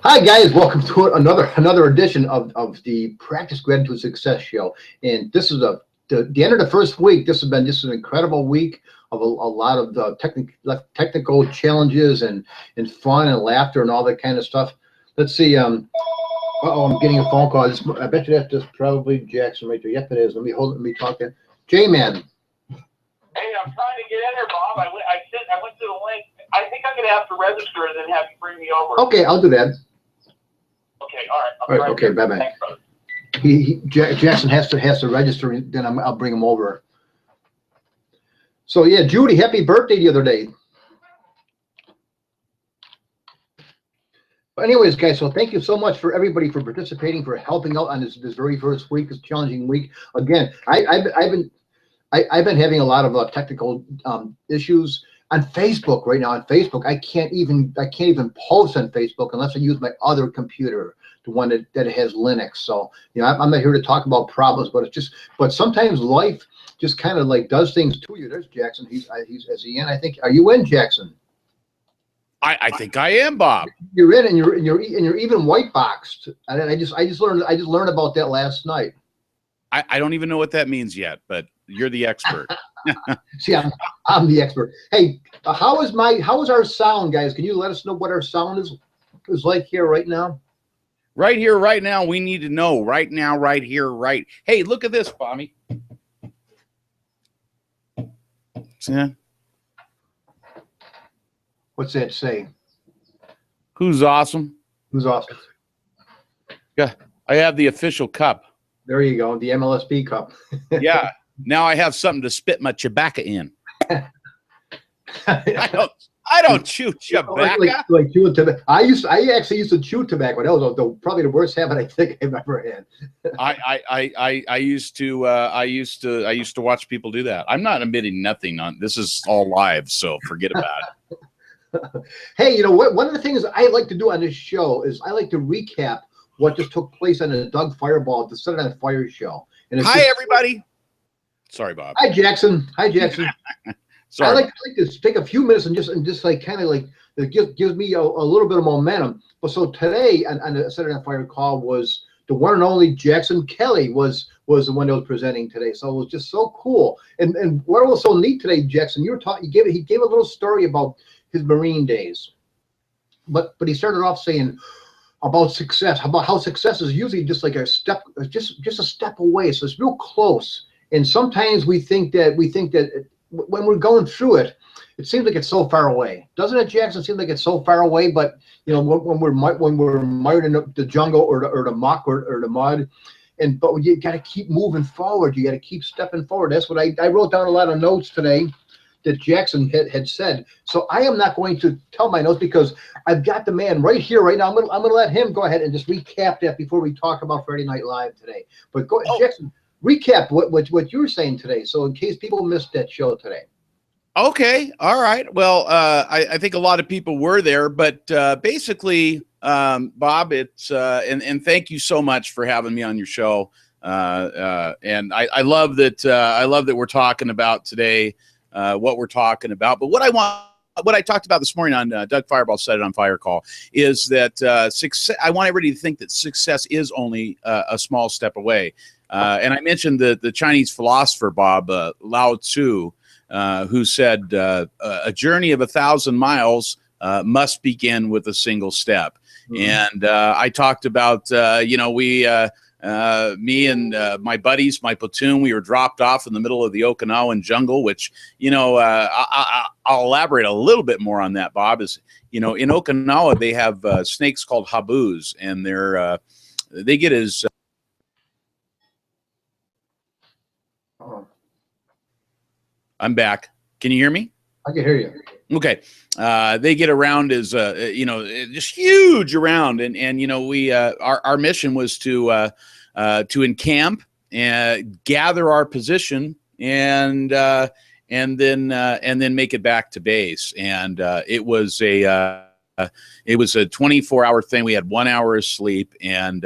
Hi guys, welcome to another edition of the Practice Gratitude Success Show. And this is the end of the first week. This has been just an incredible week of a lot of the technical challenges and fun and laughter and all that kind of stuff. Let's see. Uh-oh, I'm getting a phone call. I bet you that's just probably Jackson right there. Yep, it is. Let me talk to JMan. Hey, I'm trying to get in here, Bob. I went to the link. I think I'm going to have to register and then have you bring me over. Okay, I'll do that. Okay, all right. All right, okay, bye-bye. Thanks, brother. Jackson has to register, then I'll bring him over. So yeah, Judy, happy birthday the other day. But anyways, guys, so thank you so much for everybody for participating, for helping out on this very first week, this challenging week. Again, I've been having a lot of technical issues on Facebook right now. On Facebook, I can't even post on Facebook unless I use my other computer, the one that has Linux. So I'm not here to talk about problems, but sometimes life just kind of like does things to you. There's Jackson. He's is he in? I think. Are you in, Jackson? I think I am, Bob. You're in, and you're even white boxed. And I just learned about that last night. I don't even know what that means yet, but you're the expert. See, I'm the expert. Hey, how is our sound, guys? Can you let us know what our sound is like here right now? Right here, right now. We need to know right now, right here, right. Hey, look at this, Bobby. Yeah. What's that say? Who's awesome? Who's awesome? Yeah, I have the official cup. There you go, the MLSP cup. Yeah. Now I have something to spit my tobacco in. I don't chew tobacco. Like chewing tobacco. I actually used to chew tobacco. That was probably the worst habit I think I've ever had. I used to watch people do that. I'm not admitting nothing on this. Is all live, so forget about it. Hey, one of the things I like to do on this show is I like to recap what just took place on the Doug Fireball at the Set It on Fire show. And Hi, everybody. Sorry, Bob. Hi, Jackson. Sorry. I like to take a few minutes and just like kind of like it gives me a little bit of momentum. But so today on the Set It on Fire call was the one and only Jackson Kelly was the one that was presenting today. So it was just so cool. And what was so neat today, Jackson, he gave a little story about his Marine days. But he started off saying about success, about how success is usually just like a step, just a step away. So it's real close. And sometimes we think that when we're going through it, it seems like it's so far away, doesn't it, Jackson? It seems like it's so far away. But when we're mired in the jungle or the muck or the mud, but you got to keep moving forward. You got to keep stepping forward. That's what I wrote down a lot of notes today that Jackson had said. So I am not going to tell my notes because I've got the man right here, right now. I'm gonna let him go ahead and just recap that before we talk about Friday Night Live today. But go ahead, Jackson, recap what you were saying today. So in case people missed that show today. Okay. All right. Well, I think a lot of people were there, but basically, Bob, it's and thank you so much for having me on your show. And I love that we're talking about today. What we're talking about, but what I talked about this morning on Doug Fireball Set It on Fire call is that success. I want everybody to think that success is only a small step away. And I mentioned the Chinese philosopher Bob Lao Tzu, who said a journey of 1,000 miles must begin with a single step. Mm-hmm. And I talked about me and my buddies, my platoon, we were dropped off in the middle of the Okinawan jungle, which, I'll elaborate a little bit more on that, Bob, is, in Okinawa, they have snakes called habus, and they get as... I'm back. Can you hear me? I can hear you. Okay. They get around as, just huge around. And we, our mission was to encamp and gather our position and then make it back to base. And it was a 24-hour thing. We had 1 hour of sleep, and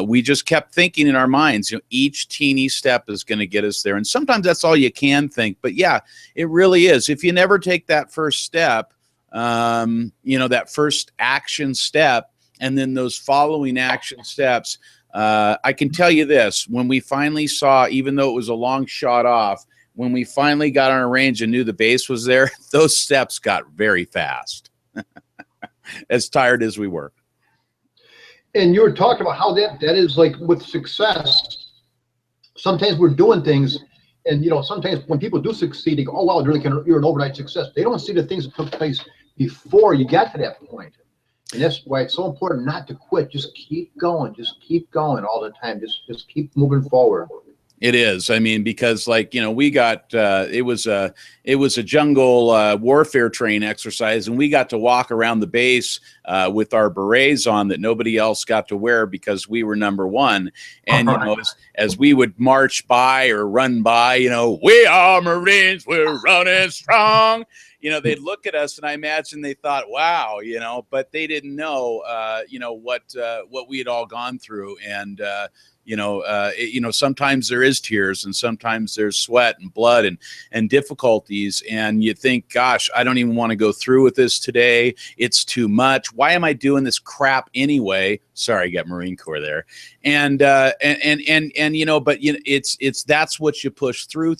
we just kept thinking in our minds, each teeny step is going to get us there. And sometimes that's all you can think, but yeah, it really is. If you never take that first step, that first action step, and then those following action steps. I can tell you this, when we finally saw, even though it was a long shot off, when we finally got on a range and knew the base was there, those steps got very fast, as tired as we were. And you were talking about how that is like with success. Sometimes we're doing things, and you know, sometimes when people do succeed, they go, "Oh wow, you're an overnight success." They don't see the things that took place before you got to that point. And that's why it's so important not to quit. Just keep going. Just keep going all the time. Just keep moving forward. It is. I mean, because like, you know, we got, it was a jungle warfare train exercise, and we got to walk around the base with our berets on that nobody else got to wear because we were number one. And, you know, as we would march by or run by, you know, we are Marines, we're running strong. You know, they'd look at us, and I imagine they thought, wow, you know, but they didn't know, you know, what we had all gone through. And, you know, sometimes there is tears, and sometimes there's sweat and blood and difficulties. And you think, gosh, I don't even want to go through with this today. It's too much. Why am I doing this crap anyway? Sorry, I got Marine Corps there. And you know, but you know, it's that's what you push through.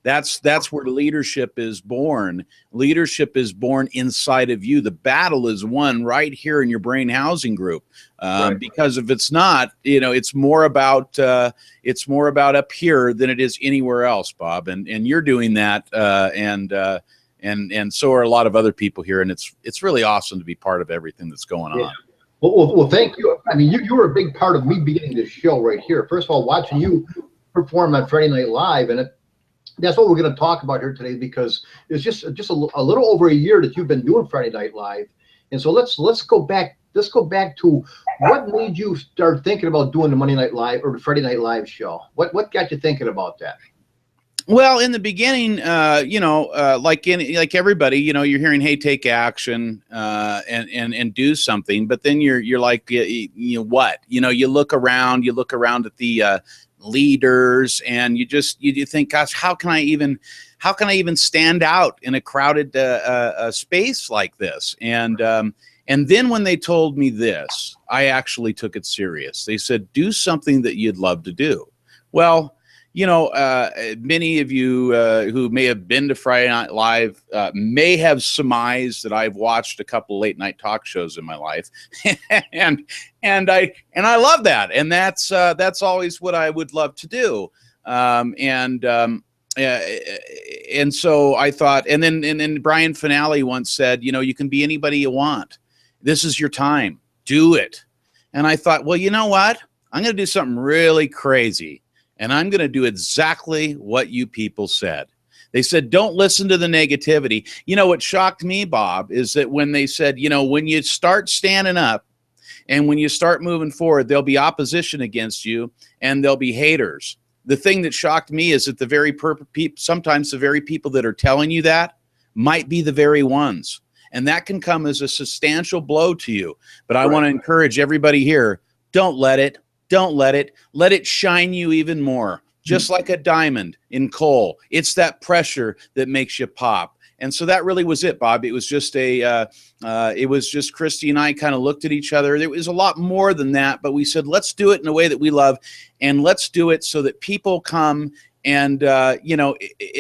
That's where leadership is born. Leadership is born inside of you. The battle is won right here in your brain housing group. Because if it's not, you know, it's more about up here than it is anywhere else, Bob. And you're doing that, and so are a lot of other people here. And it's really awesome to be part of everything that's going on. Well, thank you. I mean, you were a big part of me beginning this show right here. First of all, watching you perform on Friday Night Live, and that's what we're going to talk about here today, because it's just a little over a year that you've been doing Friday Night Live. And so let's go back. Let's go back to what made you start thinking about doing the Monday Night Live or the Friday Night Live show. What got you thinking about that? Well, in the beginning, you know, like everybody, you know, you're hearing, "Hey, take action and do something," but then you're like, you know, what? You know, you look around at the leaders, and you think, gosh, how can I even stand out in a crowded space like this? And then when they told me this, I actually took it serious. They said, do something that you'd love to do. Well, you know, many of you who may have been to Friday Night Live may have surmised that I've watched a couple late night talk shows in my life, and I love that, and that's always what I would love to do, and so I thought, and then Brian Finale once said, you know, you can be anybody you want. This is your time. Do it. And I thought, well, you know what? I'm going to do something really crazy. And I'm going to do exactly what you people said. They said, don't listen to the negativity. You know, what shocked me, Bob, is that when they said, you know, when you start standing up and when you start moving forward, there'll be opposition against you and there'll be haters. The thing that shocked me is that sometimes the very people that are telling you that might be the very ones. And that can come as a substantial blow to you. But I want to encourage everybody here, don't let it. Don't let it shine you even more. Just like a diamond in coal. It's that pressure that makes you pop. And so that really was it, Bob. It was just Christy and I kind of looked at each other. There was a lot more than that, but we said, let's do it in a way that we love, and let's do it so that people come and, you know,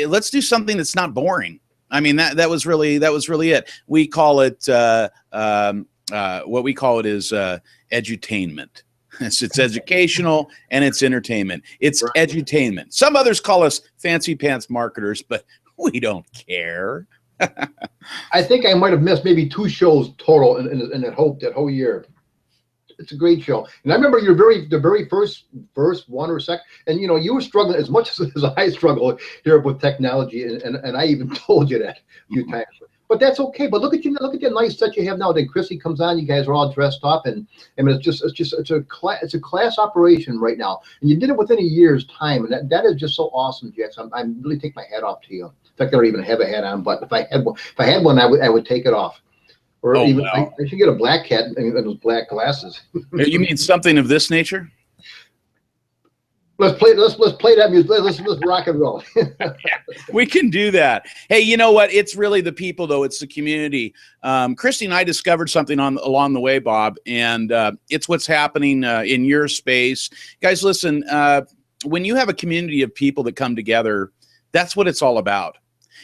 let's do something that's not boring. I mean, that was really it. We call it, what we call it is edutainment. It's educational and it's entertainment. It's edutainment. Some others call us fancy pants marketers, but we don't care. I think I might have missed maybe 2 shows total in that whole year. It's a great show. And I remember the very first one or second, and you know, you were struggling as much as I struggle here with technology, and I even told you that a few times. But that's okay. But look at the nice set you have now. Then Chrissy comes on, you guys are all dressed up, and I mean, it's a class operation right now. And you did it within a year's time, and that is just so awesome, Jax. I really take my hat off to you. In fact, I don't even have a hat on, but if I had one, I would take it off. Or even I should get a black hat and those black glasses. You mean something of this nature? Let's play that music. Let's rock and roll. We can do that. Hey, you know what? It's really the people, though. It's the community. Christy and I discovered something along the way, Bob, and it's what's happening in your space. Guys, listen, when you have a community of people that come together, that's what it's all about.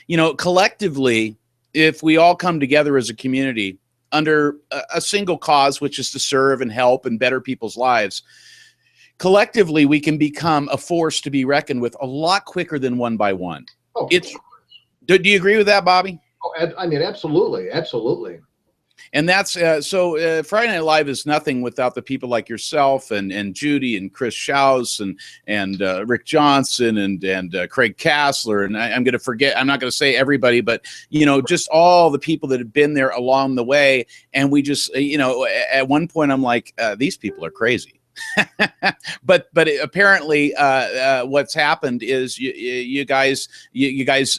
You know, collectively, if we all come together as a community under a single cause, which is to serve and help and better people's lives, collectively, we can become a force to be reckoned with a lot quicker than one by one. Oh, Do you agree with that, Bobby? Oh, I mean, absolutely, absolutely. And that's Friday Night Live is nothing without the people like yourself and Judy and Chris Schaus and Rick Johnson and Craig Kassler, and I'm going to forget. I'm not going to say everybody, but you know, just all the people that have been there along the way. And we just, you know, at one point I'm like, these people are crazy. but apparently what's happened is you guys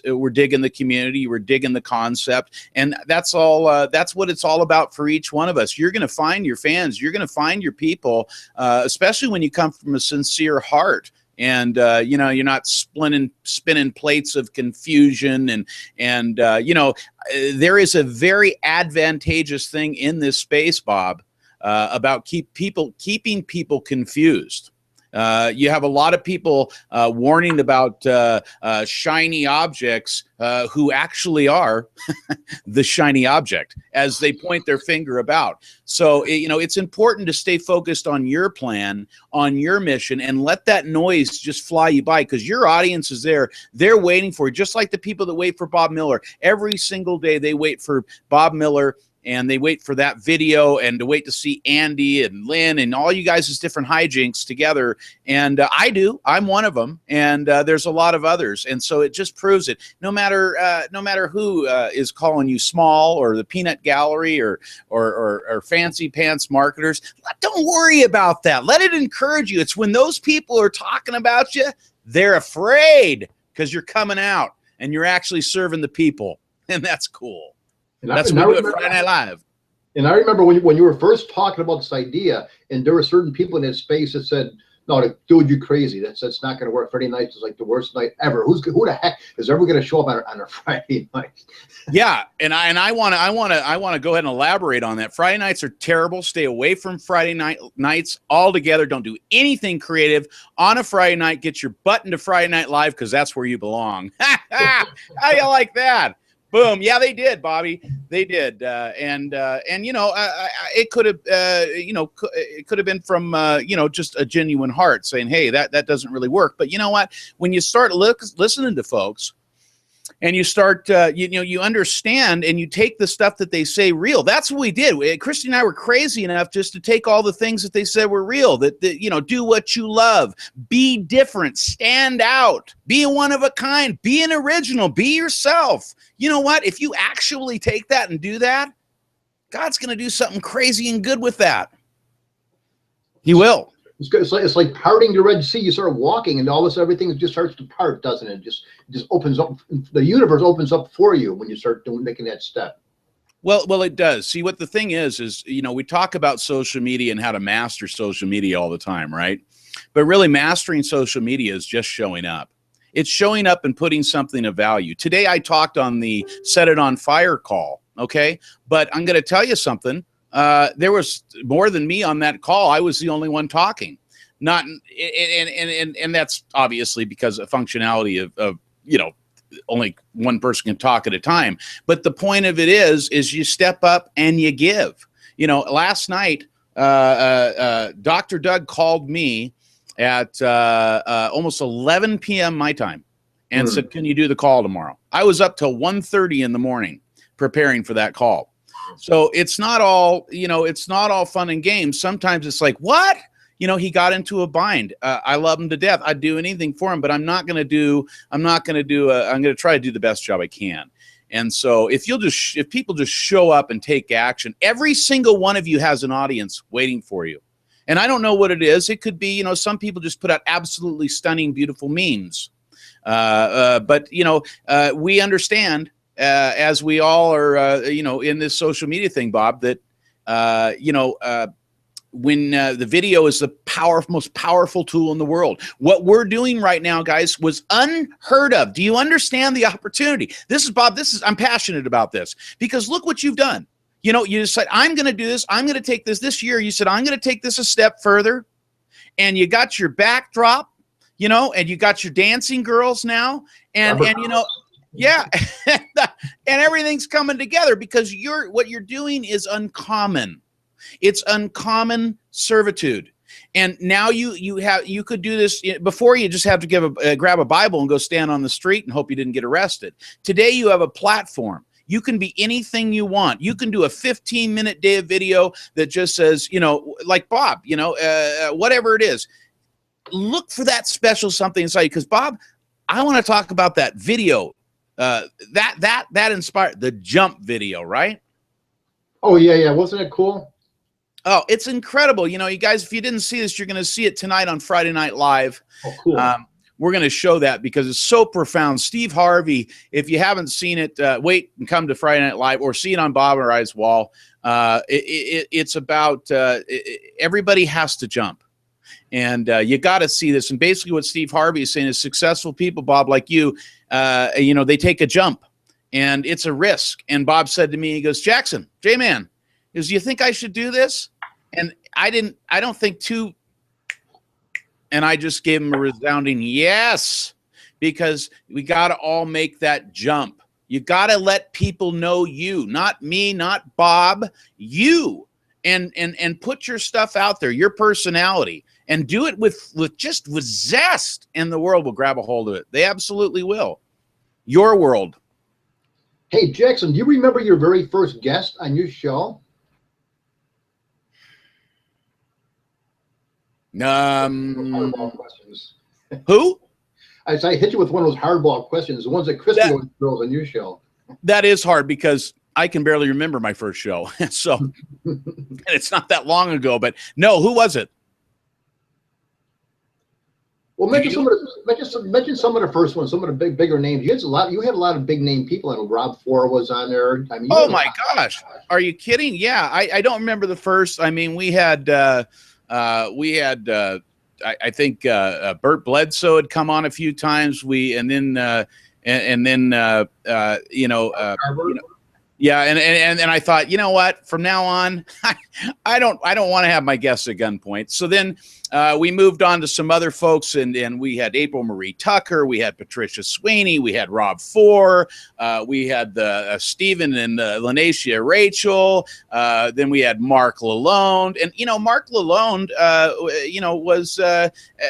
were digging the community, you were digging the concept, and that's all. That's what it's all about for each one of us. You're going to find your fans, you're going to find your people, especially when you come from a sincere heart. And you know, you're not spinning plates of confusion, and you know, there is a very advantageous thing in this space, Bob, about keeping people confused. You have a lot of people warning about shiny objects who actually are the shiny object as they point their finger about. So, you know, it's important to stay focused on your plan, on your mission, and let that noise just fly you by, because your audience is there. They're waiting for you, just like the people that wait for Bob Miller. Every single day they wait for Bob Miller, and they wait for that video and to wait to see Andy and Lynn and all you guys' different hijinks together. And I'm one of them. And there's a lot of others. And so it just proves it. No matter who is calling you small, or the peanut gallery, or fancy pants marketers, don't worry about that. Let it encourage you. It's when those people are talking about you, they're afraid, because you're coming out and you're actually serving the people. And that's cool. That's what we do at Friday Night Live. And I remember when you were first talking about this idea, and there were certain people in that space that said, "No, dude, you crazy. That's not going to work. Friday night is like the worst night ever. Who the heck is ever going to show up on a Friday night?" Yeah, and I want to go ahead and elaborate on that. Friday nights are terrible. Stay away from Friday nights altogether. Don't do anything creative on a Friday night. Get your butt into Friday Night Live, because that's where you belong. How do you like that? Boom. Yeah, they did, Bobby. They did. And you know, it could have, you know, it could have been from, you know, just a genuine heart saying, hey, that doesn't really work. But you know what? When you start listening to folks, and you start, you know, you understand, and you take the stuff that they say real. That's what we did. Christy and I were crazy enough just to take all the things that they said were real, that you know, do what you love, be different, stand out, be one of a kind, be an original, be yourself. You know what? If you actually take that and do that, God's going to do something crazy and good with that. He will. It's like parting the Red Sea. You start walking, and all of a sudden everything just starts to part, doesn't it? It just opens up. The universe opens up for you when you start making that step. Well, it does. See, what the thing is, you know, we talk about social media and how to master social media all the time, right? But really, mastering social media is just showing up. It's showing up and putting something of value. Today, I talked on the Set It On Fire call, okay? But I'm going to tell you something. There was more than me on that call. I was the only one talking. And that's obviously because of functionality of you know, only one person can talk at a time. But the point of it is you step up and you give. You know, last night, Dr. Doug called me at almost 11 p.m. my time and said, "Can you do the call tomorrow?" I was up till 1:30 in the morning preparing for that call. So it's not all, you know, it's not all fun and games. Sometimes it's like, what? You know, he got into a bind. I love him to death. I'd do anything for him, but I'm going to try to do the best job I can. And so if people just show up and take action, every single one of you has an audience waiting for you. And I don't know what it is. It could be, you know, some people just put out absolutely stunning, beautiful memes. But, you know, we understand, as we all are, you know, in this social media thing, Bob, that, you know, the video is the most powerful tool in the world. What we're doing right now, guys, was unheard of. Do you understand the opportunity? This is Bob. I'm passionate about this because look what you've done. You know, you said, I'm going to do this. I'm going to take this year. You said, I'm going to take this a step further. And you got your backdrop, you know, and you got your dancing girls now. And you know, yeah. And everything's coming together because what you're doing is uncommon. It's uncommon servitude. And now you could do this. Before, you just have to grab a Bible and go stand on the street and hope you didn't get arrested. Today you have a platform. You can be anything you want. You can do a 15-minute day of video that just says, you know, like Bob, you know, whatever it is. Look for that special something inside you. Because Bob, I want to talk about that video. That inspired the jump video, right? Oh yeah. Wasn't it cool? Oh, it's incredible. You know, you guys, if you didn't see this, you're going to see it tonight on Friday Night Live. Oh, cool. We're going to show that because it's so profound. Steve Harvey, if you haven't seen it, wait and come to Friday Night Live or see it on Bob or I's wall. It's about everybody has to jump. And you got to see this. And basically what Steve Harvey is saying is successful people, Bob, like you know, they take a jump. And it's a risk. And Bob said to me, he goes, Jackson, JMan, do you think I should do this? And I don't think too. And I just gave him a resounding yes, because we got to all make that jump. You got to let people know you, not me, not Bob, you, and put your stuff out there, your personality, and do it with zest, and the world will grab a hold of it. They absolutely will. Your world. Hey, Jackson, do you remember your very first guest on your show? Who? I hit you with one of those hardball questions, the ones that Christy always throws on your show. That is hard because I can barely remember my first show. So and it's not that long ago, but no, who was it? Well, mention some of the first ones, some of the bigger names. You had a lot of big name people. I know Rob Ford was on there. I mean, oh my gosh, are you kidding? Yeah, I don't remember the first. I mean, we had I think Bert Bledsoe had come on a few times. And then yeah, and I thought, you know what? From now on, I don't want to have my guests at gunpoint. So then we moved on to some other folks, and we had April Marie Tucker, we had Patricia Sweeney, we had Rob Ford, we had Stephen and Lanacia Rachel. Then we had Mark Lalonde, and you know, Mark Lalonde, you know, was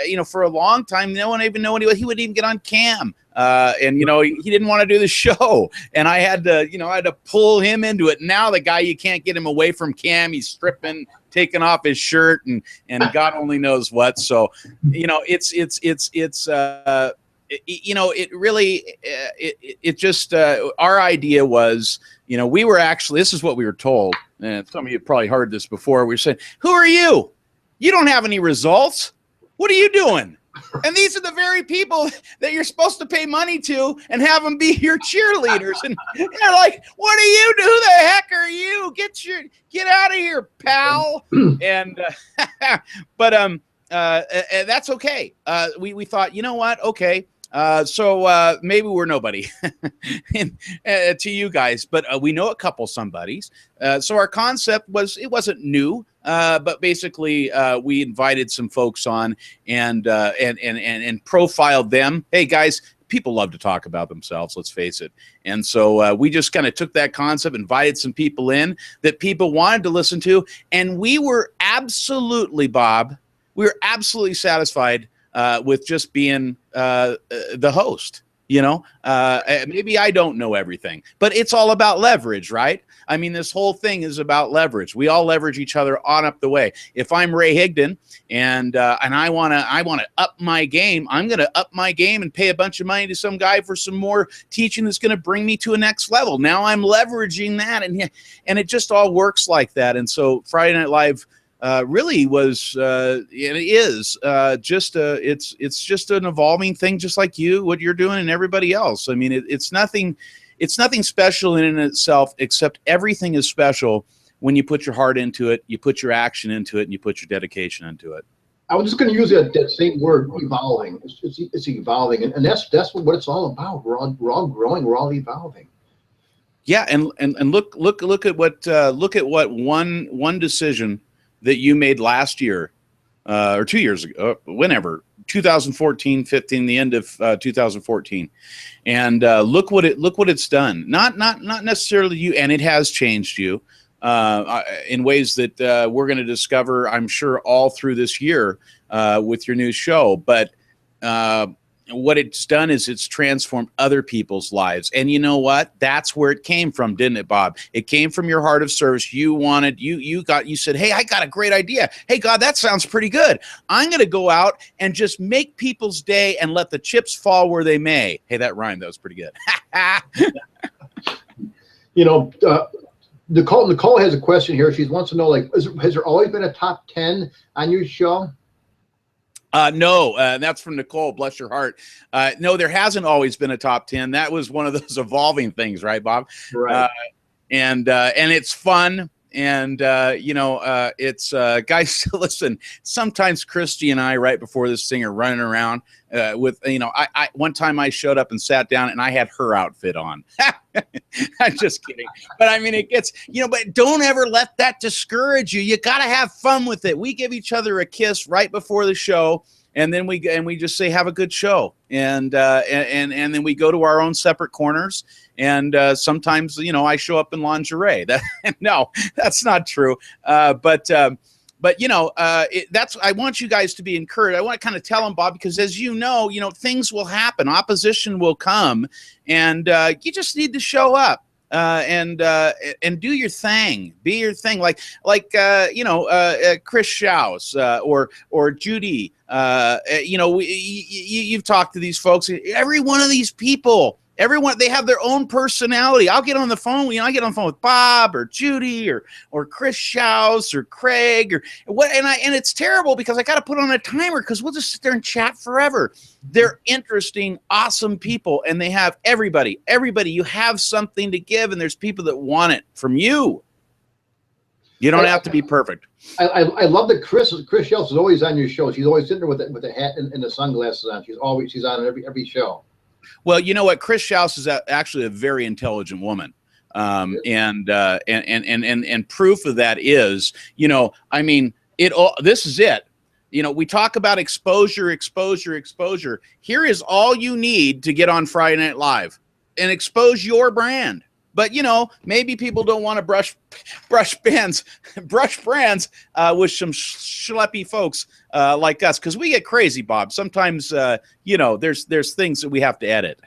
you know, for a long time, no one even knew he wouldn't even get on cam. And you know, he didn't want to do the show, and I had to pull him into it. Now the guy, you can't get him away from cam. He's stripping, taking off his shirt, and God only knows what. So, you know, it's you know, it really, it just, our idea was, you know, we were actually, this is what we were told, and some of you probably heard this before. We were saying, who are you? You don't have any results. What are you doing? And these are the very people that you're supposed to pay money to and have them be your cheerleaders. And they're like, what do you do? Who the heck are you? Get out of here, pal. And but that's okay. We thought, you know what? Okay. So maybe we're nobody to you guys, but we know a couple somebodies. So our concept was, it wasn't new, but basically we invited some folks on and profiled them. Hey guys, people love to talk about themselves, let's face it. And so we just kind of took that concept, invited some people in that people wanted to listen to. And we were absolutely, Bob, we were absolutely satisfied with just being the host. You know, maybe I don't know everything, but it's all about leverage, right? I mean, this whole thing is about leverage. We all leverage each other on up the way. If I'm Ray Higdon and I wanna up my game, I'm gonna up my game and pay a bunch of money to some guy for some more teaching that's gonna bring me to a next level. Now I'm leveraging that, and it just all works like that. And so Friday Night Live really was, it is just it's just an evolving thing, just like what you're doing and everybody else. I mean, it's nothing special in and itself, except everything is special when you put your heart into it, you put your action into it, and you put your dedication into it. I was just going to use that same word, evolving. It's evolving, and that's what it's all about. We're all growing. We're all evolving. Yeah, and look at what one decision that you made last year, or 2 years ago, whenever 2014, 15, the end of 2014, and look what it's done. Not necessarily you, and it has changed you in ways that we're going to discover, I'm sure, all through this year with your new show. But what it's done is it's transformed other people's lives. And you know what? That's where it came from, didn't it, Bob? It came from your heart of service. You said, hey, I got a great idea. Hey, God, that sounds pretty good. I'm going to go out and just make people's day and let the chips fall where they may. Hey, that rhymed. That was pretty good. Nicole has a question here. She wants to know, like, has there always been a top 10 on your show? No, that's from Nicole. Bless your heart. No, there hasn't always been a top 10. That was one of those evolving things, right, Bob? Right. And it's fun. And, it's guys, listen, sometimes Christy and I, right before this thing, are running around with, I one time I showed up and sat down and I had her outfit on. I'm just kidding. But I mean, it gets, but don't ever let that discourage you. You got to have fun with it. We give each other a kiss right before the show. And then we just say, have a good show. And then we go to our own separate corners. And sometimes, I show up in lingerie. No, that's not true. But I want you guys to be encouraged. I want to kind of tell them, Bob, because as you know, things will happen. Opposition will come. And you just need to show up. And do your thing, be your thing, like Chris Schaus or Judy. You've talked to these folks. Every one of these people, they have their own personality. I'll get on the phone. I get on the phone with Bob or Judy or Chris Schaus or Craig or what. And it's terrible because I got to put on a timer because we'll just sit there and chat forever. They're interesting, awesome people, and they have everybody. You have something to give, and there's people that want it from you. You don't have to be perfect. I love that Chris Schaus is always on your show. She's always sitting there with the hat and the sunglasses on. She's on every show. Well, you know what? Chris Schaus is actually a very intelligent woman. And proof of that is, this is it. We talk about exposure. Here is all you need to get on Friday Night Live and expose your brand. But, maybe people don't want to brush brands with some schleppy folks like us, because we get crazy, Bob. Sometimes, there's things that we have to edit.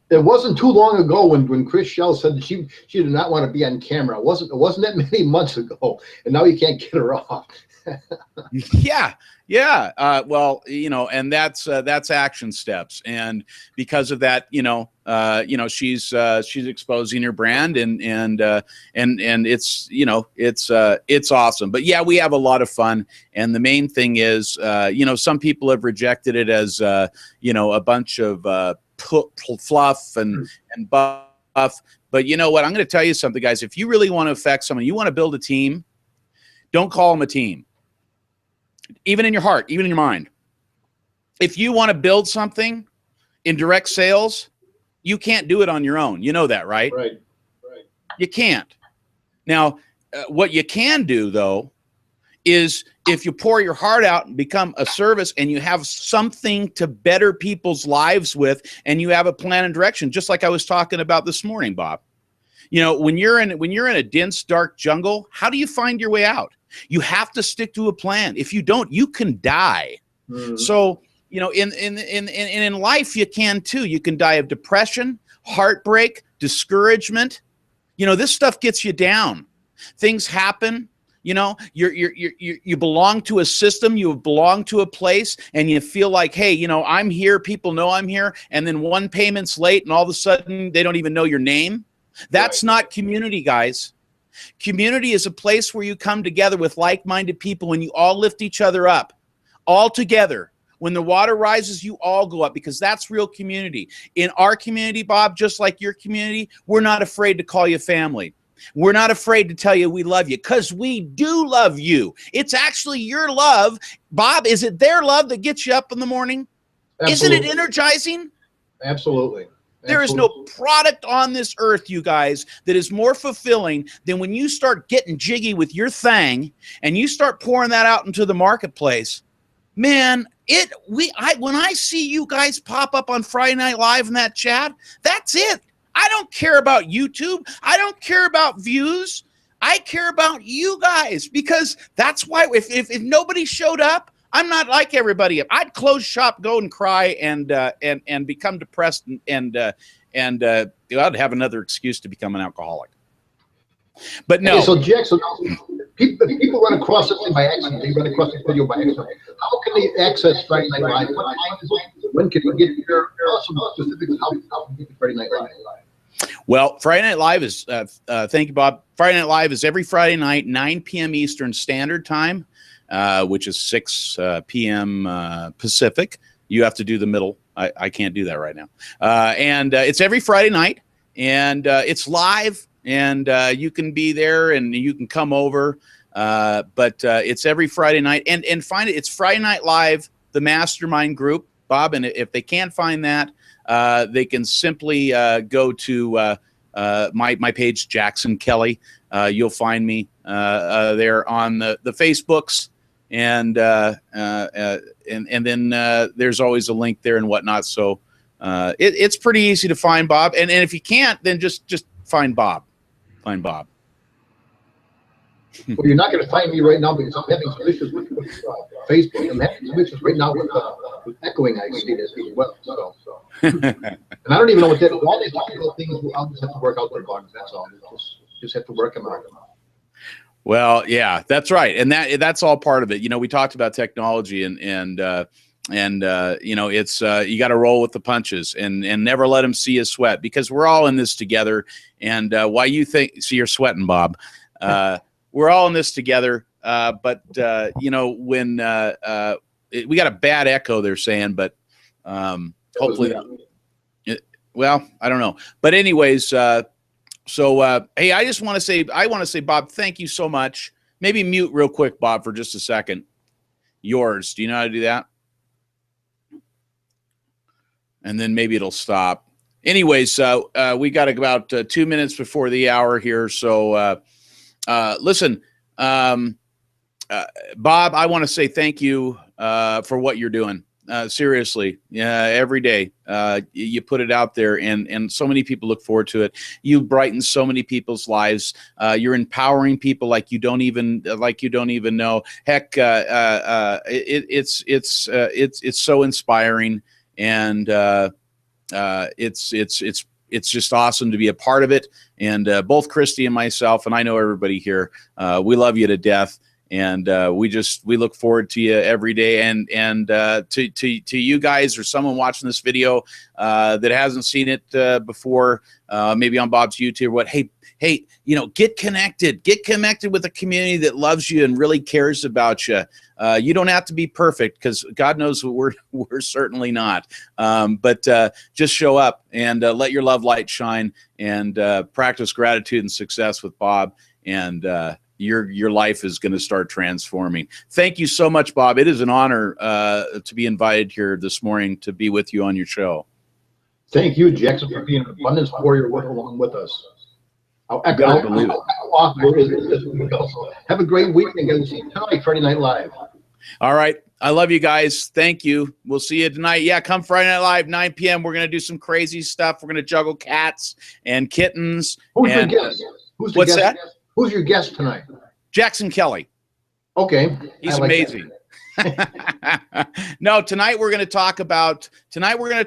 It wasn't too long ago when Chris Schaus said that she did not want to be on camera. It wasn't that many months ago, and now you can't get her off. Yeah. And that's action steps, and because of that, she's exposing her brand, and it's it's awesome. But yeah, we have a lot of fun, and the main thing is, some people have rejected it as a bunch of fluff and buff. But you know what? I'm going to tell you something, guys. If you really want to affect someone, you want to build a team, don't call them a team. Even in your heart, even in your mind. If you want to build something in direct sales, you can't do it on your own. You know that, right? Right. You can't. Now, what you can do, though, is if you pour your heart out and become a service, and you have something to better people's lives with, and you have a plan and direction, just like I was talking about this morning, Bob. When you're in a dense, dark jungle, how do you find your way out? You have to stick to a plan. If you don't, you can die. Mm-hmm. So, in life, you can too. You can die of depression, heartbreak, discouragement. This stuff gets you down. Things happen. You belong to a system, you belong to a place, and you feel like, hey, I'm here. People know I'm here. And then one payment's late, and all of a sudden they don't even know your name. That's not community, guys. Community is a place where you come together with like-minded people and you all lift each other up, all together. When the water rises, you all go up, because that's real community. In our community, Bob, just like your community, we're not afraid to call you family. We're not afraid to tell you we love you because we do love you. It's actually your love. Bob, is it their love that gets you up in the morning? Absolutely. Isn't it energizing? Absolutely. There is no product on this earth, you guys, that is more fulfilling than when you start getting jiggy with your thing and you start pouring that out into the marketplace. Man, when I see you guys pop up on Friday Night Live in that chat, that's it. I don't care about YouTube. I don't care about views. I care about you guys, because that's why if nobody showed up, I'm not like everybody. I'd close shop, go and cry, and become depressed, and I'd have another excuse to become an alcoholic. But no. Okay, so Jackson, people run across this thing by accident. They run across this video by accident. How can they access Friday Night Live? What time is it? When can you get your awesome specifics? How can you get Friday Night Live? Well, Friday Night Live is, thank you, Bob. Friday Night Live is every Friday night, 9 p.m. Eastern Standard Time, which is 6 p.m. Pacific. You have to do the middle. I can't do that right now. And it's every Friday night, and it's live, and you can be there and you can come over. But it's every Friday night. And find it. It's Friday Night Live, the Mastermind group, Bob. And if they can't find that, they can simply go to my page, Jackson Kelly. You'll find me there on the Facebooks, and then there's always a link there and whatnot. So it's pretty easy to find, Bob. And if you can't, then just find Bob. Find Bob. Well, you're not going to find me right now because I'm having some issues with Facebook. I'm having some issues right now with echoing. I see this as well. So. And I don't even know what that. All these technical things, I'll just have to work out their bugs. That's all. Just have to work them out. Well, yeah, that's right, and that's all part of it. You know, we talked about technology, and you know, it's you got to roll with the punches, and never let them see you sweat, because we're all in this together. And why you think? See, you're sweating, Bob. We're all in this together. But you know, when we got a bad echo, they're saying, but hopefully, well, I don't know. But anyways, so hey, I want to say, Bob, thank you so much. Maybe mute real quick, Bob, for just a second. Yours. Do you know how to do that? And then maybe it'll stop. Anyways, we got about 2 minutes before the hour here. So listen, Bob, I want to say thank you for what you're doing. Seriously, every day you put it out there, and so many people look forward to it. You brighten so many people's lives. You're empowering people like you don't even know. Heck, it's so inspiring, and it's just awesome to be a part of it. And both Christy and myself, and I know everybody here, we love you to death. And we look forward to you every day, and to you guys or someone watching this video that hasn't seen it before, maybe on Bob's YouTube. What? Hey, you know, get connected with a community that loves you and really cares about you. You don't have to be perfect, because God knows we're certainly not. But just show up and let your love light shine, and practice gratitude and success with Bob, and your life is going to start transforming. Thank you so much, Bob. It is an honor to be invited here this morning to be with you on your show. Thank you, Jackson, for being an abundance warrior along with us. Believe it. Have a great weekend, guys. See you tonight, Friday Night Live. All right. I love you guys. Thank you. We'll see you tonight. Yeah, come Friday Night Live, 9 p.m. We're going to do some crazy stuff. We're going to juggle cats and kittens. Who's your guest? What's that? Who's your guest tonight? Jackson Kelly. Okay. He's amazing. No, tonight we're going to talk about jumping. We're going to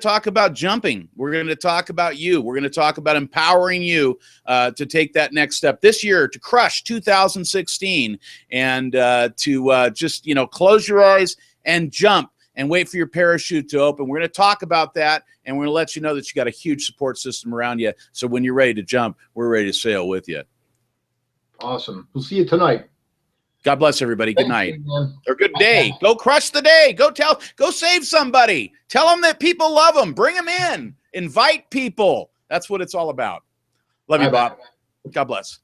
talk about you. We're going to talk about empowering you to take that next step this year, to crush 2016, and to just, you know, close your eyes and jump and wait for your parachute to open. We're going to talk about that, and we're going to let you know that you got a huge support system around you. So when you're ready to jump, we're ready to sail with you. Awesome. We'll see you tonight. God bless everybody. Good night. Or good day. Go crush the day. Go save somebody. Tell them that people love them. Bring them in. Invite people. That's what it's all about. Love you, Bob. God bless.